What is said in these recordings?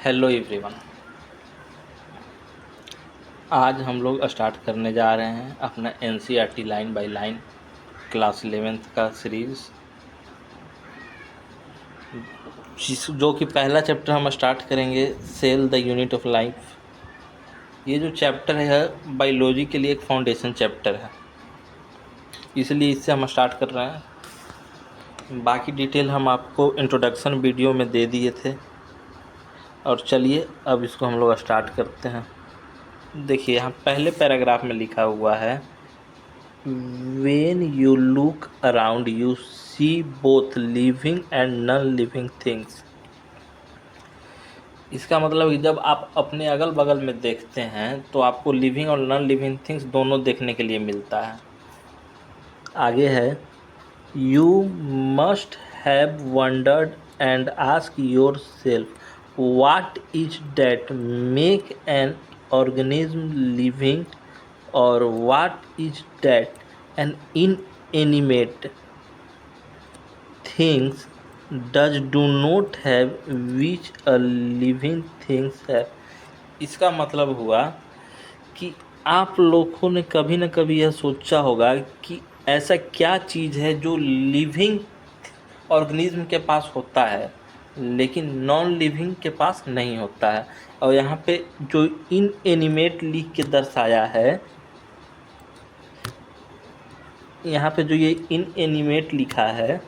Hello everyone. आज हम लोग स्टार्ट करने जा रहे हैं अपना NCERT line by line class 11th का सीरीज़, जो कि पहला चैप्टर हम स्टार्ट करेंगे cell the unit of life. ये जो चैप्टर है बायोलॉजी के लिए एक फाउंडेशन चैप्टर है, इसलिए इससे हम स्टार्ट कर रहे हैं। बाकी डिटेल हम आपको इंट्रोडक्शन वीडियो में दे दिए थे। और चलिए अब इसको हम लोग स्टार्ट करते हैं। देखिए यहाँ पहले पैराग्राफ में लिखा हुआ है, When you look around you see both living and non-living things। इसका मतलब कि जब आप अपने अगल बगल में देखते हैं तो आपको लिविंग और नॉन लिविंग थिंग्स दोनों देखने के लिए मिलता है। आगे है, You must have wondered and asked yourself what is that make an organism living or what is that an inanimate things does do not have which a living things have। इसका मतलब हुआ कि आप लोगों ने कभी न कभी यह सोचा होगा कि ऐसा क्या चीज़ है जो लिविंग ऑर्गेनिज्म के पास होता है लेकिन नॉन लिविंग के पास नहीं होता है। और यहाँ पे जो इनएनिमेट लिख के दर्शाया है, यहाँ पे जो ये इनएनिमेट लिखा है,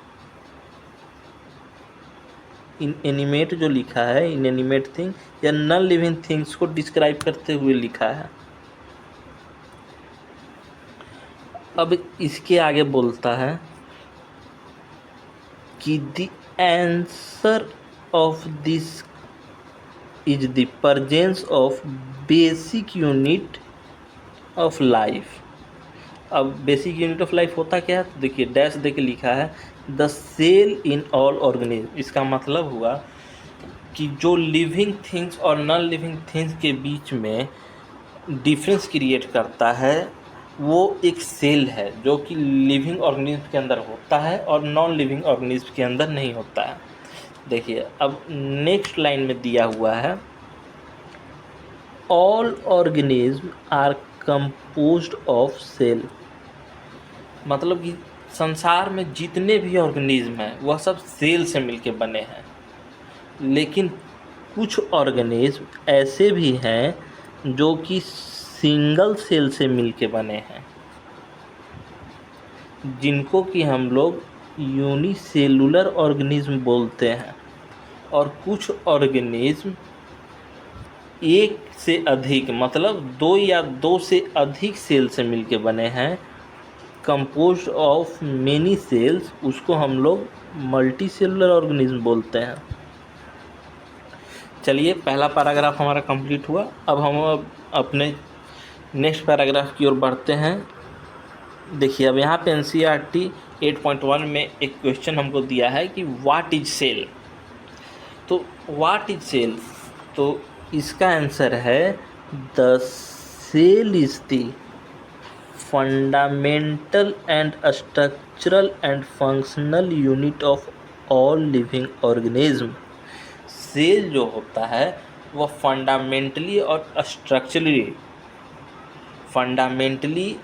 इनएनिमेट जो लिखा है, इनएनिमेट थिंग या नॉन लिविंग थिंग्स को डिस्क्राइब करते हुए लिखा है। अब इसके आगे बोलता है कि the answer of this is the presence of basic unit of life. अब बेसिक यूनिट ऑफ लाइफ होता क्या है, तो देखिए डैश दे के लिखा है the cell in all organism. इसका मतलब हुआ कि जो लिविंग थिंग्स और नॉन लिविंग थिंग्स के बीच में डिफरेंस क्रिएट करता है वो एक सेल है, जो कि लिविंग ऑर्गेनिज्म के अंदर होता है और नॉन लिविंग ऑर्गेनिज्म के अंदर नहीं होता है। देखिए अब नेक्स्ट लाइन में दिया हुआ है, all organism are composed of cell. मतलब कि संसार में जितने भी ऑर्गेनिज्म हैं वह सब सेल से मिलके बने हैं, लेकिन कुछ ऑर्गेनिज्म ऐसे भी हैं जो कि सिंगल सेल से मिलके बने हैं, जिनको कि हम लोग यूनिसेलुलर ऑर्गेनिज्म बोलते हैं। और कुछ ऑर्गेनिज्म एक से अधिक, मतलब दो या दो से अधिक सेल से मिलके बने हैं, कंपोज्ड ऑफ मेनी सेल्स, उसको हम लोग मल्टी सेलुलर ऑर्गेनिज्म बोलते हैं। चलिए पहला पैराग्राफ हमारा कंप्लीट हुआ। अब हम अपने नेक्स्ट पैराग्राफ की ओर बढ़ते हैं। देखिए अब यहाँ पे एनसीईआरटी 8.1 में एक क्वेश्चन हमको दिया है कि व्हाट इज सेल। तो व्हाट इज सेल, तो इसका आंसर है the cell is the fundamental and structural and functional unit of all living organism. Cell जो होता है वह फंडामेंटली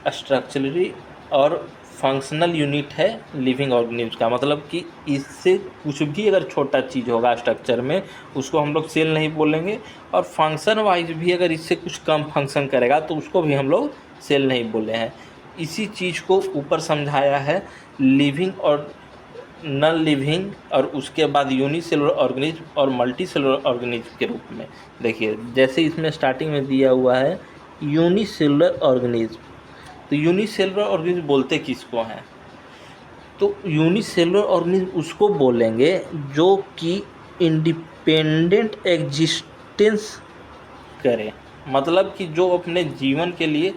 स्ट्रक्चरली और फंक्शनल यूनिट है लिविंग ऑर्गेनिज्म का। मतलब कि इससे कुछ भी अगर छोटा चीज़ होगा स्ट्रक्चर में उसको हम लोग सेल नहीं बोलेंगे, और फंक्शन वाइज भी अगर इससे कुछ कम फंक्शन करेगा तो उसको भी हम लोग सेल नहीं बोले हैं। इसी चीज़ को ऊपर समझाया है लिविंग और नॉन लिविंग, और उसके बाद यूनिसेलुलर ऑर्गेनिज्म और मल्टी सेलुलर ऑर्गेनिज्म के रूप में। देखिए जैसे इसमें स्टार्टिंग में दिया हुआ है यूनिसेलुलर ऑर्गेनिज्म, तो यूनिसेलुलर ऑर्गेनिज्म बोलते किसको हैं, तो यूनिसेलुलर ऑर्गेनिज्म उसको बोलेंगे जो कि इंडिपेंडेंट एग्जिस्टेंस करे। मतलब कि जो अपने जीवन के लिए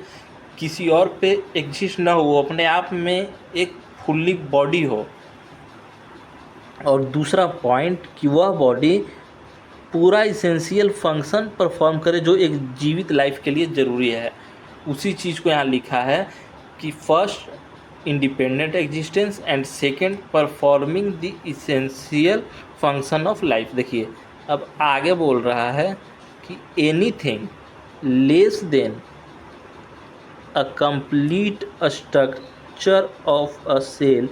किसी और पे एग्जिस्ट ना हो, वो अपने आप में एक फुल्ली बॉडी हो। और दूसरा पॉइंट कि वह बॉडी पूरा इसेंशियल फंक्शन परफॉर्म करे जो एक जीवित लाइफ के लिए ज़रूरी है। उसी चीज़ को यहाँ लिखा है कि first independent existence and second performing the essential function of life. देखिए अब आगे बोल रहा है कि anything less than a complete structure of a cell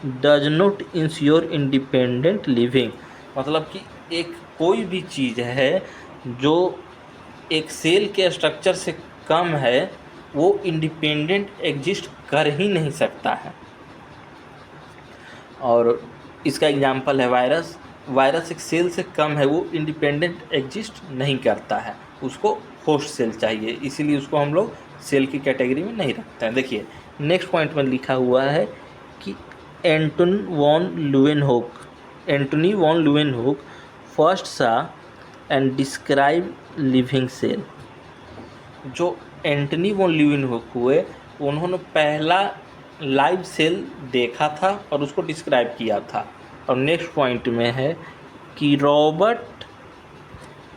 does not ensure independent living. मतलब कि एक कोई भी चीज़ है जो एक सेल के स्ट्रक्चर से कम है वो इंडिपेंडेंट एग्जिस्ट कर ही नहीं सकता है। और इसका एग्जांपल है वायरस। वायरस एक सेल से कम है, वो इंडिपेंडेंट एग्जिस्ट नहीं करता है, उसको होस्ट सेल चाहिए, इसीलिए उसको हम लोग सेल की कैटेगरी में नहीं रखते हैं। देखिए नेक्स्ट पॉइंट में लिखा हुआ है कि एंटोनी वॉन लुवेनहुक फर्स्ट सा एंड डिस्क्राइब लिविंग सेल। जो एंटनी वॉन ल्यूवेनहुक हुए, उन्होंने पहला लाइव सेल देखा था और उसको डिस्क्राइब किया था। और नेक्स्ट पॉइंट में है कि Robert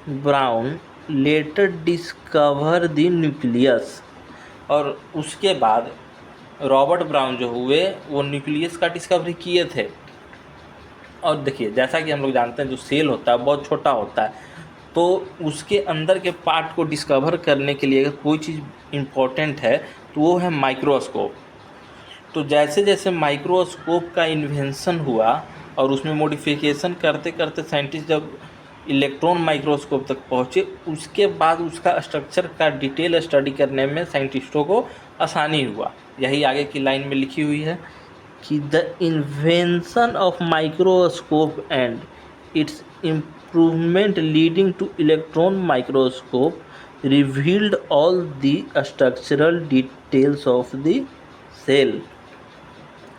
Brown later discover the nucleus. और उसके बाद रॉबर्ट ब्राउन जो हुए वो न्यूक्लियस का डिस्कवरी किए थे। और देखिए जैसा कि हम लोग जानते हैं जो सेल होता है बहुत छोटा होता है, तो उसके अंदर के पार्ट को डिस्कवर करने के लिए अगर कोई चीज़ इम्पोर्टेंट है तो वो है माइक्रोस्कोप। तो जैसे जैसे माइक्रोस्कोप का इन्वेंशन हुआ और उसमें मॉडिफिकेशन करते करते साइंटिस्ट जब इलेक्ट्रॉन माइक्रोस्कोप तक पहुँचे, उसके बाद उसका स्ट्रक्चर का डिटेल स्टडी करने में साइंटिस्टों को आसानी हुआ। यही आगे की लाइन में लिखी हुई है कि the invention of microscope and its improvement leading to electron microscope revealed all the structural details of the cell.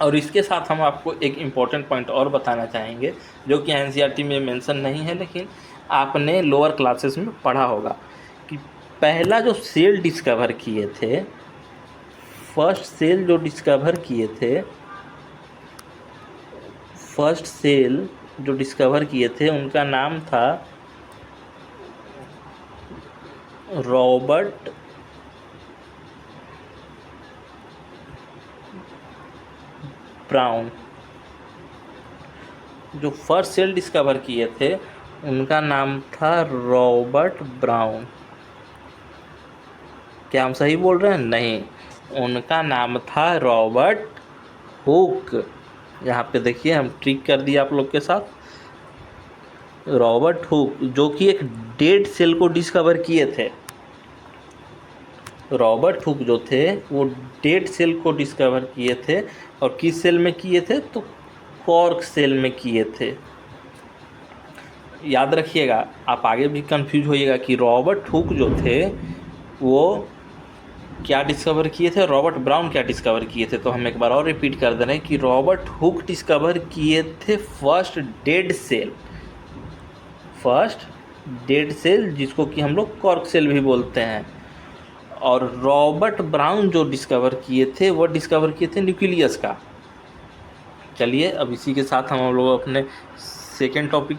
और इसके साथ हम आपको एक इम्पॉर्टेंट पॉइंट और बताना चाहेंगे जो कि एनसीईआरटी में मेंशन नहीं है, लेकिन आपने लोअर क्लासेस में पढ़ा होगा कि पहला जो सेल डिस्कवर किए थे, फर्स्ट सेल जो डिस्कवर किए थे उनका नाम था रॉबर्ट ब्राउन। जो फर्स्ट सेल डिस्कवर किए थे उनका नाम था रॉबर्ट ब्राउन। क्या हम सही बोल रहे हैं? नहीं, उनका नाम था रॉबर्ट हुक। यहाँ पे देखिए हम ट्रिक कर दिया आप लोग के साथ। रॉबर्ट हुक जो कि एक डेड सेल को डिस्कवर किए थे। रॉबर्ट हुक जो थे वो डेड सेल को डिस्कवर किए थे। और किस सेल में किए थे? तो कॉर्क सेल में किए थे। याद रखिएगा, आप आगे भी कंफ्यूज होइएगा कि रॉबर्ट हुक जो थे वो क्या डिस्कवर किए थे, रॉबर्ट ब्राउन क्या डिस्कवर किए थे। तो हम एक बार और रिपीट कर दे रहे हैं कि रॉबर्ट हुक डिस्कवर किए थे फर्स्ट डेड सेल जिसको कि हम लोग कॉर्क सेल भी बोलते हैं। और रॉबर्ट ब्राउन जो डिस्कवर किए थे वो डिस्कवर किए थे न्यूक्लियस का। चलिए अब इसी के साथ हम लोग अपने सेकेंड टॉपिक